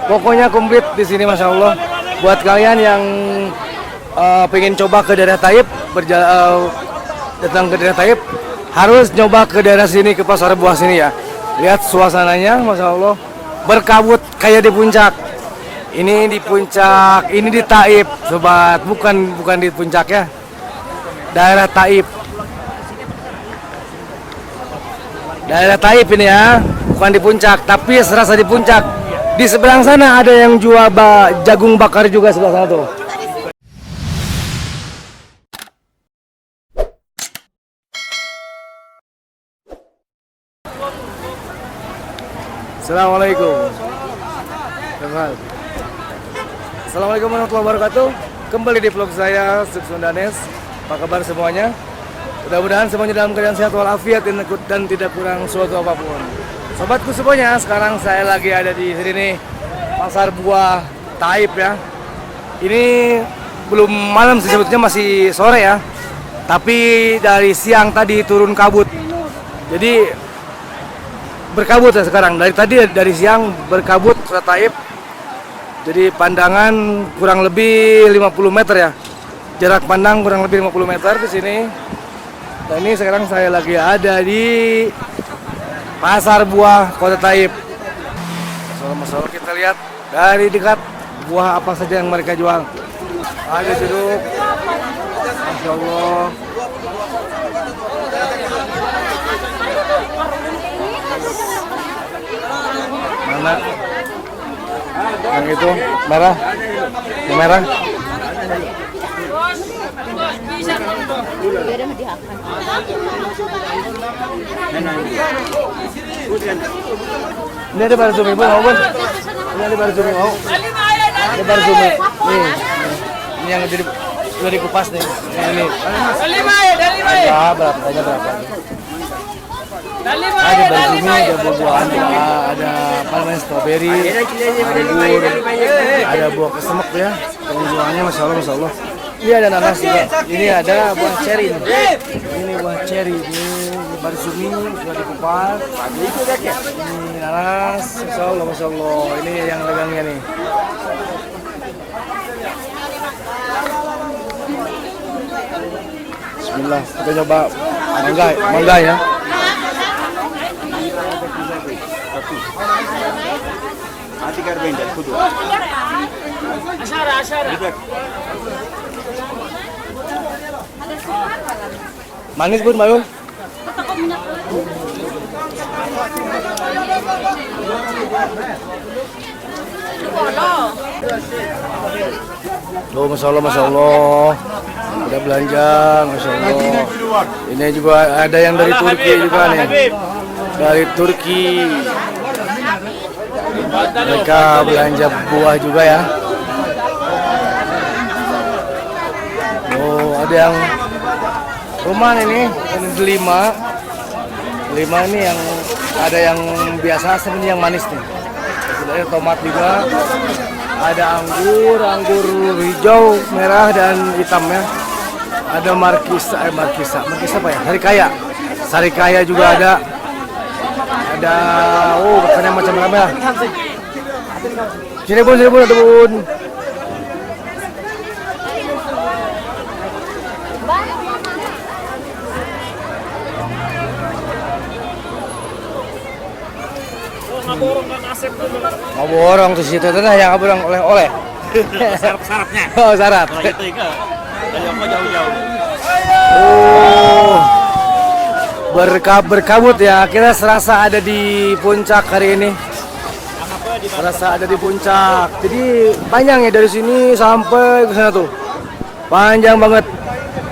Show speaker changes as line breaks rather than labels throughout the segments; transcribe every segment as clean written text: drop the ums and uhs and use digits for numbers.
Pokoknya komplit di sini, masya Allah. Buat kalian yang pengen coba ke daerah Taib, datang ke daerah Taib, harus nyoba ke daerah sini, ke Pasar Buah sini ya. Lihat suasananya, masya Allah, berkabut kayak di puncak. Ini di puncak, ini di Taib, sobat. Bukan di puncak ya. Daerah Taib. Daerah Taib ini ya, bukan di puncak, tapi serasa di puncak. Di seberang sana ada yang jual jagung bakar juga, sebelah sana tuh. Assalamualaikum. Assalamualaikum warahmatullahi wabarakatuh. Kembali di vlog saya, Suksundanes. Apa kabar semuanya? Mudah-mudahan semuanya dalam keadaan sehat walafiat dan tidak kurang suatu apapun. Sobatku semuanya, sekarang saya lagi ada di sini nih, Pasar Buah Taib ya. Ini belum malam sih, sebetulnya masih sore ya. Tapi dari siang tadi turun kabut. Jadi berkabut ya sekarang. Dari siang berkabut ke Taib. Jadi pandangan kurang lebih 50 meter ya. Jarak pandang kurang lebih 50 meter di sini. Dan ini sekarang saya lagi ada di Pasar Buah Kota Taib. Masalah kita lihat dari dekat buah apa saja yang mereka jual. Ada jeruk, masya Allah. Mana? Yang itu merah, yang merah. Ini ada baru zumi mau bun? Ini ada baru zumi mau? Ada baru zumi. Ini yang sudah dikupas nih. Ini. Ya berapa? Tanya berapa? Ada baru zumi, ada buah-buahan, ada apa namanya strawberry, anggur, ada buah kesemek ya. Penjualannya masya Allah, masya Allah. Ini ada nanas juga. Ini ada buah cherry. Ini buah cherry. Ini baru zumi sudah dikupas. Ini nanas, masya Allah, masya Allah. Ini yang dagangnya nih. Bismillah, kita coba mangga ya. Manis bun, Bayun. Oh, masya Allah, masya Allah. Udah belanja, masya Allah. Ini juga ada yang dari Turki juga nih. Dari Turki. Mereka belanja buah juga ya. Oh, ada yang rumah ini lima ini yang ada yang biasa, sebenarnya yang manis nih. Ada tomat juga, ada anggur hijau, merah dan hitam ya. Ada markisa apa ya? Sarikaya juga ada. Rasanya macam-macam ya. Sini bun, ada bun. Mau borong tuh situ tuh yang borong oleh-oleh.
Syarat-syaratnya.
Oh, syarat.
Kalau itu enggak. Dari apa jauh-jauh.
Oh. Berkabut ya. Kita serasa ada di puncak hari ini. Serasa ada di puncak. Jadi panjang ya dari sini sampai ke sana tuh. Panjang banget.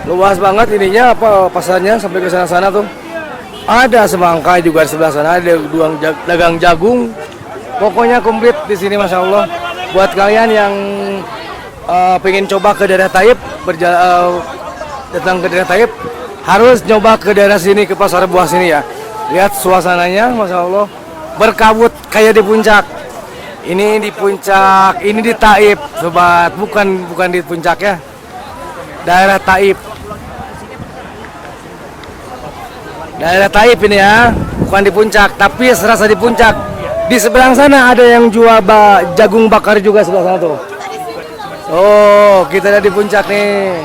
Luas banget ininya pasarnya sampai ke sana tuh. Ada semangka juga di sebelah sana, ada dagang jagung. Pokoknya komplit di sini, masya Allah. Buat kalian yang pengen coba ke daerah Taib, datang ke daerah Taib, harus nyoba ke daerah sini, ke Pasar Buah sini ya. Lihat suasananya, masya Allah, berkabut kayak di puncak. Ini di puncak, ini di Taib, sobat. Bukan di puncak ya. Daerah Taib. Daerah Taib ini ya, bukan di puncak, tapi serasa di puncak. Di Di seberang sana ada yang jual jagung bakar juga sebelah sana tuh. Oh, kita ada di puncak nih.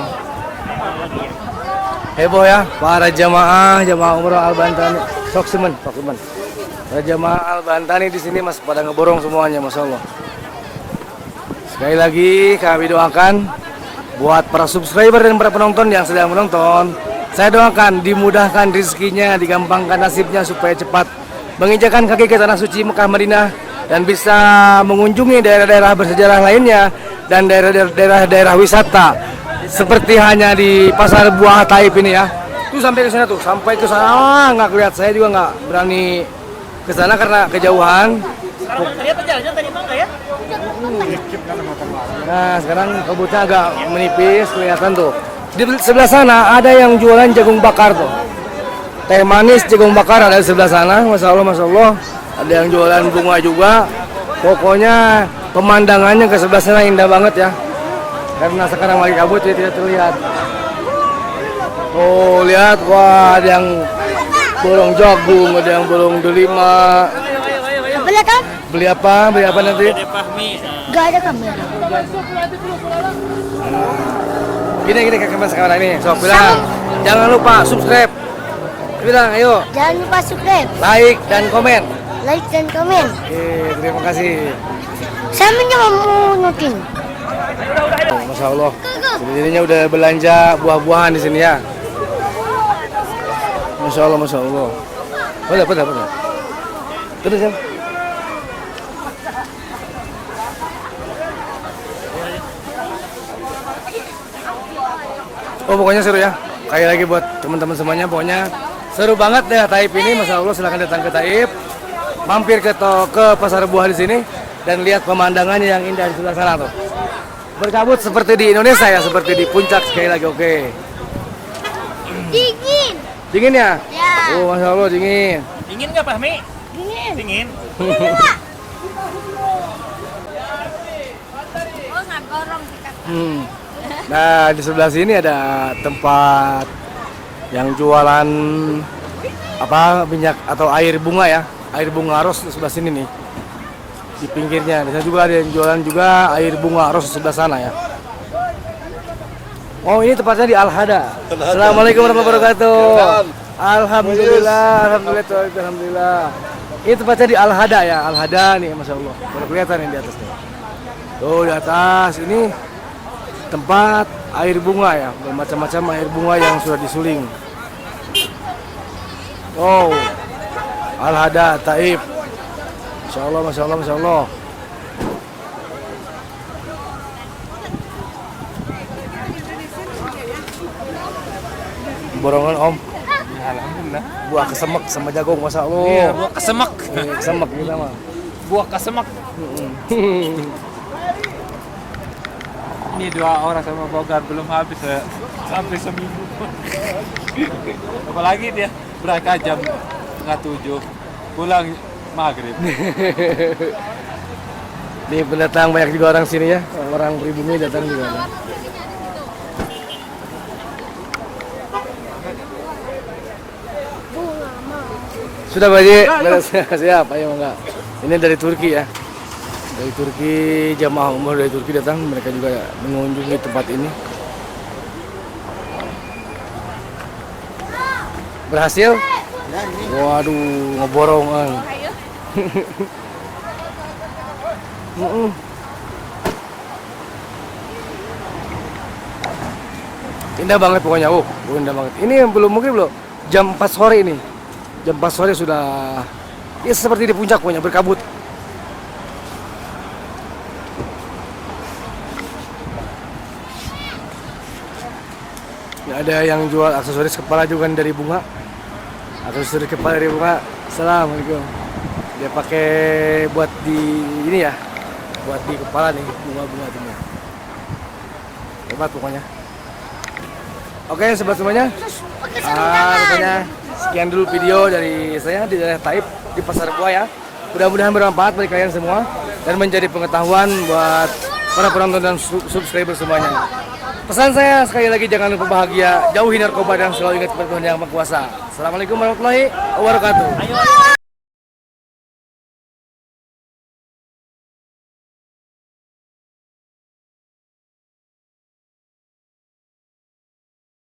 Heboh ya, para jamaah umroh Al-Bantani. Sok semen. Para jamaah Al-Bantani di sini mas pada ngeborong semuanya, masya Allah. Sekali lagi kami doakan buat para subscriber dan para penonton yang sedang menonton. Saya doakan dimudahkan rezekinya, digampangkan nasibnya supaya cepat menginjakan kaki ke tanah suci Mekah Madinah dan bisa mengunjungi daerah-daerah bersejarah lainnya dan daerah-daerah wisata seperti hanya di Pasar Buah Taib ini ya. Tuh sampai ke sana tuh, sampai ke sana nggak kelihatan, saya juga nggak berani ke sana karena kejauhan.
Ternyata jalannya tadi mangga ya?
Nah sekarang kabutnya agak menipis kelihatan tuh. Di sebelah sana ada yang jualan jagung bakar tuh. Teh manis jagung bakar ada di sebelah sana, masya Allah. Ada yang jualan bunga juga. Pokoknya pemandangannya ke sebelah sana indah banget ya. Karena sekarang lagi kabut jadi tidak terlihat. Oh lihat, wah ada yang borong jagung, ada yang borong delima.
Beli kan?
Beli apa? Beli apa nanti?
Ada Fahmi.
Gak ada kamera.
Gini ke kamera ini. So bilang, jangan lupa subscribe. Bilang, ayo.
Jangan lupa subscribe,
Like dan komen.
like dan komen.
Terima kasih.
Saya mau nutin.
Masya Allah. Jadinya udah belanja buah-buahan di sini ya. Masya Allah. Pada. Terus ya. Oh pokoknya seru ya. Kayak lagi buat teman-teman semuanya, pokoknya seru banget deh Taib ini. Masya Allah, silahkan datang ke Taib, mampir ke pasar buah di sini dan lihat pemandangannya yang indah di sebelah sana tuh. Berkabut seperti di Indonesia ya, seperti di puncak sekali lagi. Oke.
Dingin.
Dingin ya?
Ya.
Oh Masya Allah dingin.
Dingin nggak Fahmi?
Dingin.
Dingin.
Oh nggak gorong sih kak.
Nah di sebelah sini ada tempat yang jualan minyak atau air bunga ya, air bunga ros di sebelah sini nih, di pinggirnya. Di sana juga ada yang jualan juga air bunga ros di sebelah sana ya. Oh ini tepatnya di Al-Hada. Assalamualaikum warahmatullahi wabarakatuh. Alhamdulillah. Ini tepatnya di Al-Hada ya, Al-Hada nih, masya Allah. Baru kelihatan yang di atas nih. Tuh di atas ini tempat air bunga ya, bermacam-macam air bunga yang sudah disuling. Oh, Al-Hada Taib. Masya Allah. Borongan Om.
Alhamdulillah.
Buah kesemek sama jagung, masya Allah.
Iya, buah kesemek.
Kesemek kita mah.
Buah kesemek. Ini 2 orang sama Bogar belum habis ya. Sampai seminggu. Apalagi dia berangkat jam 6:30, pulang maghrib.
Nih pendatang banyak juga orang sini ya, orang pribumi datang juga ada. Sudah Pak Haji, siap, ayo enggak. Ini dari Turki ya. Dari Turki, jamaah umroh dari Turki datang, mereka juga mengunjungi tempat ini. Berhasil? Waduh, ngeborong. Indah banget pokoknya, indah banget. Ini yang mungkin belum jam 4 sore ini. Jam 4 sore sudah ya seperti di puncak pokoknya, berkabut. Ada yang jual aksesoris kepala juga dari bunga. Aksesoris kepala dari bunga. Assalamualaikum. Dia pakai buat di ini ya, buat di kepala nih, bunga-bunga itu. Hebat pokoknya. Oke, sobat semuanya. Pokoknya sekian dulu video dari saya di daerah Taib di Pasar Buah ya. Mudah-mudahan bermanfaat bagi kalian semua dan menjadi pengetahuan buat para penonton dan subscriber semuanya. Pesan saya sekali lagi, jangan lupa bahagia, jauhi narkoba dan selalu ingat kepada Tuhan Yang Maha Kuasa. Assalamualaikum warahmatullahi wabarakatuh.